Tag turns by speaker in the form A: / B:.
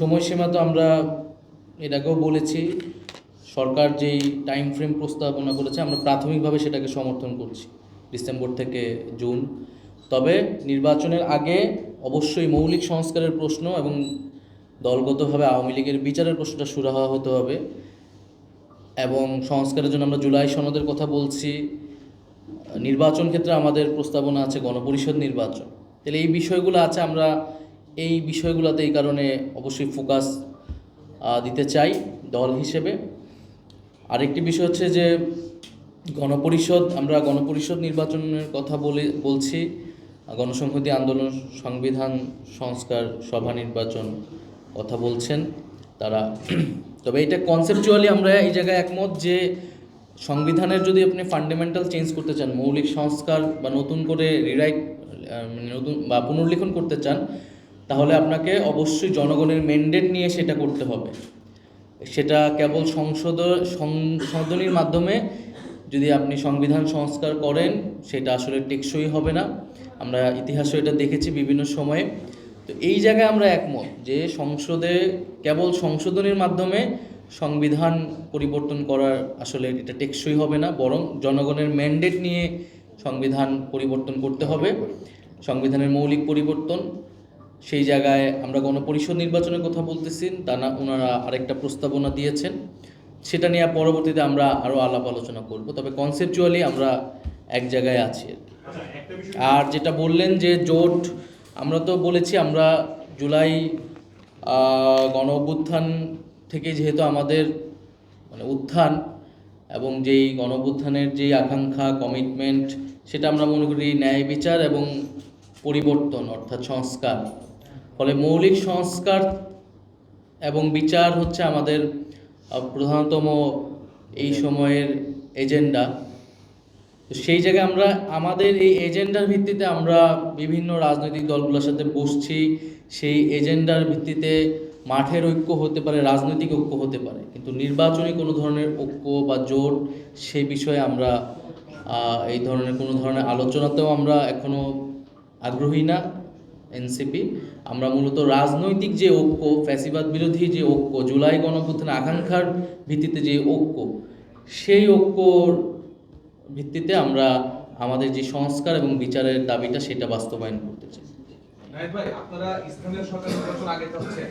A: সময়সীমা তো আমরা এর আগেও বলেছি, সরকার যেই টাইম ফ্রেম প্রস্তাবনা করেছে আমরা প্রাথমিকভাবে সেটাকে সমর্থন করছি, ডিসেম্বর থেকে জুন। তবে নির্বাচনের আগে অবশ্যই মৌলিক সংস্কারের প্রশ্ন এবং দলগতভাবে আওয়ামী লীগের বিচারের প্রশ্নটা সুরাহা হতে হবে। এবং সংস্কারের জন্য আমরা জুলাই সনদের কথা বলছি। নির্বাচন ক্ষেত্রে আমাদের প্রস্তাবনা আছে গণপরিষদ নির্বাচন। তাহলে এই বিষয়গুলো আছে, আমরা এই বিষয়গুলোতে এই কারণে অবশ্যই ফোকাস দিতে চাই দল হিসেবে। আরেকটি বিষয় হচ্ছে যে আমরা গণপরিষদ নির্বাচনের কথা বলছি, গণসংহতি আন্দোলন সংবিধান সংস্কার সভা নির্বাচন কথা বলছেন তারা। তবে এটা কনসেপচুয়ালি আমরা এই জায়গায় একমত যে সংবিধানের যদি আপনি ফান্ডামেন্টাল চেঞ্জ করতে চান, মৌলিক সংস্কার বা নতুন করে নতুন বা পুনর্লিখন করতে চান, তাহলে আপনাকে অবশ্যই জনগণের ম্যান্ডেট নিয়ে সেটা করতে হবে। সেটা কেবল সংশোধনীর মাধ্যমে যদি আপনি সংবিধান সংস্কার করেন সেটা আসলে টেকসই হবে না। আমরা ইতিহাসে এটা দেখেছি বিভিন্ন সময়ে। তো এই জায়গায় আমরা একমত যে সংসদে কেবল সংশোধনীর মাধ্যমে সংবিধান পরিবর্তন করার আসলে এটা টেকসই হবে না, বরং জনগণের ম্যান্ডেট নিয়ে সংবিধান পরিবর্তন করতে হবে, সংবিধানের মৌলিক পরিবর্তন। সেই জায়গায় আমরা গণপরিষদ নির্বাচনের কথা বলতেছি, ওনারা আরেকটা প্রস্তাবনা দিয়েছেন, সেটা নিয়ে পরবর্তীতে আমরা আরও আলাপ আলোচনা করব। তবে কনসেপচুয়ালি আমরা এক জায়গায় আছি। আর যেটা বললেন যে জোট, আমরা তো বলেছি আমরা জুলাই গণ অভ্যুত্থান থেকে যেহেতু আমাদের উত্থান এবং যেই গণ অভ্যুত্থানের যেই আকাঙ্ক্ষা কমিটমেন্ট, সেটা আমরা মনে করি ন্যায় বিচার এবং পরিবর্তন অর্থাৎ সংস্কার। ফলে মৌলিক সংস্কার এবং বিচার হচ্ছে আমাদের প্রধানতম এই সময়ের এজেন্ডা। তো সেই জায়গায় আমরা আমাদের এই এজেন্ডার ভিত্তিতে আমরা বিভিন্ন রাজনৈতিক দলগুলোর সাথে বসছি। সেই এজেন্ডার ভিত্তিতে মাঠের ঐক্য হতে পারে, রাজনৈতিক ঐক্য হতে পারে, কিন্তু নির্বাচনী কোনো ধরনের ঐক্য বা জোট সেই বিষয়ে আমরা এই ধরনের কোনো ধরনের আলোচনাতেও আমরা এখনও আগ্রহী না। এনসিপি আমরা মূলত রাজনৈতিক যে ঐক্য, ফ্যাসিবাদ বিরোধী যে ঐক্য, জুলাই গণঅভ্যুত্থানের আকাঙ্ক্ষার ভিত্তিতে যে ঐক্য, সেই ঐক্যর ভিত্তিতে আমরা আমাদের যে সংস্কার এবং বিচারের দাবিটা সেটা বাস্তবায়ন করতে চাই।
B: আপনারা স্থানীয় সরকার নির্বাচন আগে চাচ্ছেন,